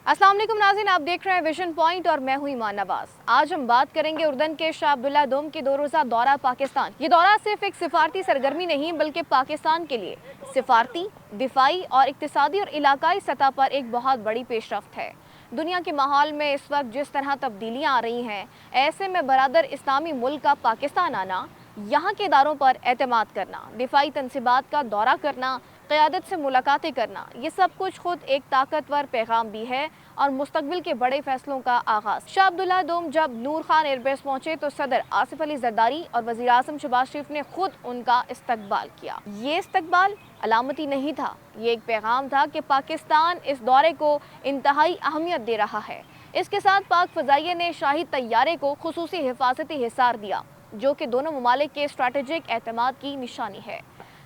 अस्सलाम वालेकुम नाज़रीन, आप देख रहे हैं विजन पॉइंट और मैं हूं ईमान नवाज। आज हम बात करेंगे उर्दन के शाह अब्दुल्ला दोम के 2 रोज़ा दौरा पाकिस्तान। ये दौरा सिर्फ एक सिफारती सरगर्मी नहीं बल्कि पाकिस्तान के लिए सिफारती, दिफाई और इक्तिसादी और इलाकाई सतह पर एक बहुत बड़ी पेशरफ्त है। दुनिया के माहौल में इस वक्त जिस तरह तब्दीलियाँ आ रही हैं, ऐसे में बरादर इस्लामी मुल्क का पाकिस्तान आना, यहाँ के इदारों पर एतमाद करना, दिफाई तनसीबात का दौरा करना, क़यादत से मुलाकातें करना, ये सब कुछ खुद एक ताकतवर पैगाम भी है और मुस्तकबिल के बड़े फैसलों का आगाज़। शाह अब्दुल्ला दोम जब नूर खान एयरबेस पहुंचे तो सदर आसिफ अली जरदारी और वज़ीर आज़म शहबाज शरीफ ने खुद उनका इस्तकबाल किया। ये इस्तकबाल अलामती नहीं था, ये एक पैगाम था कि पाकिस्तान इस दौरे को इंतहाई अहमियत दे रहा है। इसके साथ पाक फ़ज़ाइया ने शाही तैयारे को खुसूसी हिफाजती हिसार दिया, जो कि दोनों ममालिक के स्ट्रैटेजिक एतमाद की निशानी है।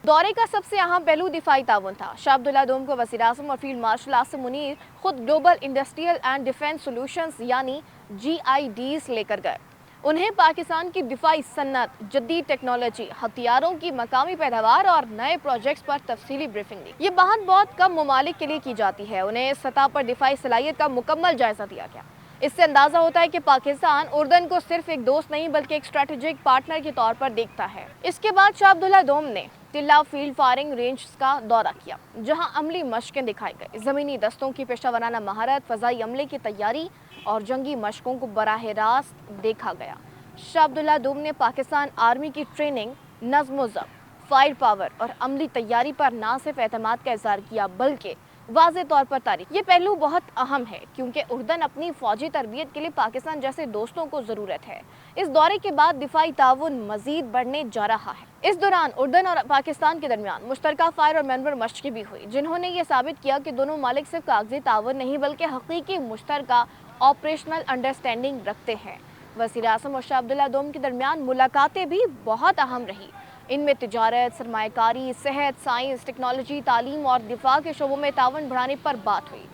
दौरे का सबसे अहम पहलू दिफाई ताउन था। शाह अब्दुल्ला दोम को वज़ीर आज़म और फील्ड मार्शल आसिम मुनीर खुद global industrial and defence solutions यानी GIDs लेकर गए। उन्हें पाकिस्तान की दिफाई सन्नत, जदीद टेक्नोलॉजी, हथियारों की मकामी पैदावार और नए प्रोजेक्ट्स पर तफसीली ब्रीफिंग दी। ये बात बहुत कम ममालिक के लिए की जाती है। उन्हें इस सतह पर दिफाई सलाहियत का मुकम्मल जायजा दिया गया। इससे अंदाजा होता है कि पाकिस्तान उर्दन को सिर्फ एक दोस्त नहीं बल्कि एक स्ट्रेटेजिक पार्टनर के तौर पर देखता है। इसके बाद शाह अब्दुल्ला दोम ने टिल्ला फील्ड फायरिंग रेंज का दौरा किया, जहां अमली मशकें दिखाई गई। ज़मीनी दस्तों की पेशा वराना महारत, फ़ज़ाई अमले की तैयारी और जंगी मशकों को बराह रास्त देखा गया। शाह अब्दुल्ला दोम ने पाकिस्तान आर्मी की ट्रेनिंग, नज़्म व ज़ब्त, फायर पावर और अमली तैयारी पर ना सिर्फ एतमाद का इज़हार किया बल्कि वाज़े तौर पर तारीफ। ये पहलू बहुत अहम है क्योंकि उर्दन अपनी फौजी तरबियत के लिए पाकिस्तान जैसे दोस्तों को ज़रूरत है। इस दौरे के बाद दिफाई ताउन मज़ीद बढ़ने जा रहा है। इस दौरान उर्दन और पाकिस्तान के दरमियान मुश्तरका फायर और मैनवर मशक़ें भी हुई, जिन्होंने ये साबित किया कि दोनों मालिक सिर्फ कागजी ताउन नहीं बल्कि हकीकी मुश्तरका ऑपरेशनल अंडरस्टैंडिंग रखते हैं। वज़ीर आज़म और शाह अब्दुल्ला दोम के दरमियान मुलाकातें भी बहुत अहम रही। इनमें तिजारत, सरमायाकारी, सेहत, साइंस, टेक्नोलॉजी, तालीम और दिफा के शोबों में ताउन बढ़ाने पर बात हुई।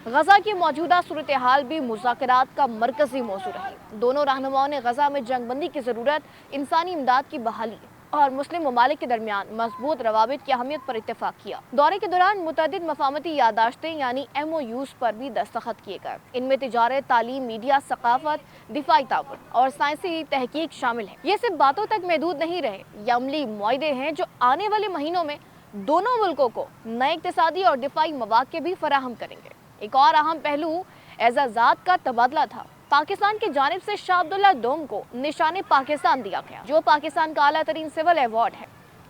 गजा की मौजूदा सूरत हाल भी मुज़ाकरात का मरकजी मौजू रही। दोनों रहनुमाओं ने गजा में जंगबंदी की ज़रूरत, इंसानी इमदाद की बहाली और मुस्लिम ममालिक के दरमियान मजबूत रवाबित की अहमियत पर इत्तेफाक किया। दौरे के दौरान मुतअद्दिद मफाहमती यादाश्तें यानी MOUs पर भी दस्तखत किए गए। इनमें तिजारत, तालीम, मीडिया, सकाफत, दिफाई ताउन और साइंसी तहकीक शामिल है। ये सिर्फ बातों तक महदूद नहीं रहे, ये अमली मुआहदे हैं जो आने वाले महीनों में दोनों मुल्कों को नए इक्तिसादी और दिफाई मौक़े भी फराहम करेंगे। एक और अहम पहलू एजाज़ात का तबादला था। पाकिस्तान की जानिब से शाह अब्दुल्ला दोम को निशाने पाकिस्तान दिया गया, जो पाकिस्तान का आला तरीन सिविल अवार्ड है।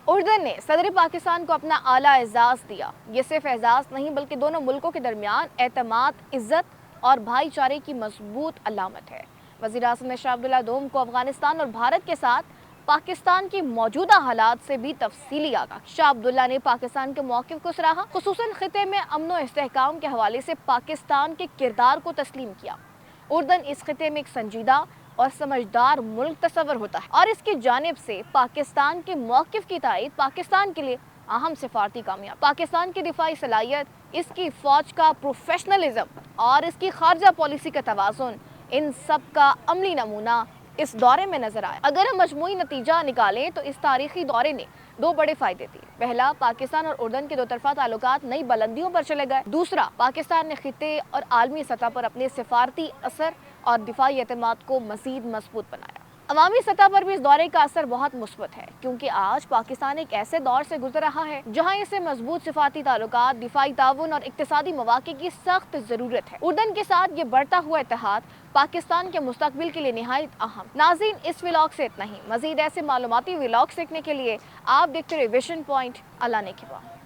उर्दन ने सदर पाकिस्तान को अपना आला एजाज़ दिया। ये सिर्फ एजाज़ नहीं बल्कि दोनों मुल्कों के दरमियान एतमाद, इज्जत और भाईचारे की मजबूत अलामत है। वज़ीर आज़म ने शाह अब्दुल्ला दोम को अफगानिस्तान और भारत के साथ पाकिस्तान की मौजूदा हालात से भी तफसीली आगाह। शाह अब्दुल्ला ने पाकिस्तान के मौक़िफ़ को सराहा, खुसूसन खिते में अमन व इस्तेहकाम के हवाले से पाकिस्तान के किरदार को तस्लीम किया। उर्दन इस खिते में एक संजीदा और समझदार मुल्क तस्वर होता है और इसकी जानिब से पाकिस्तान के मौक़िफ़ की तायद पाकिस्तान के लिए अहम सिफारती कामयाब। पाकिस्तान की दिफाई सलाहियत, इसकी फ़ौज का प्रोफेशनलिज्म और इसकी खारजा पॉलिसी का तवाज़ुन, इन सब का अमली नमूना इस दौरे में नजर आया। अगर हम मजमूई नतीजा निकालें तो इस तारीखी दौरे ने 2 बड़े फायदे दिए। पहला, पाकिस्तान और उर्दन के 2 तरफा ताल्लुकात नई बुलंदियों पर चले गए। दूसरा, पाकिस्तान ने खिते और आलमी सतह पर अपने सिफारती असर और दिफाई एतमाद को मजीद मजबूत बनाया। अवामी सतह पर भी इस दौरे का असर बहुत मुस्बत है क्योंकि आज पाकिस्तान एक ऐसे दौर से गुजर रहा है जहां इसे मजबूत सिफाती ताल्लुकात, दिफाई ताउन और इक्तिसादी मौक़े की सख्त जरूरत है। उर्दन के साथ ये बढ़ता हुआ इत्तेहाद पाकिस्तान के मुस्तकबिल के लिए निहायत अहम। नाज़रीन, इस व्लॉग से इतना ही। मजीद ऐसे मालूमाती व्लॉग सीखने के लिए आप देखते रहिए विजन पॉइंट। अल्लाह ने के बाद।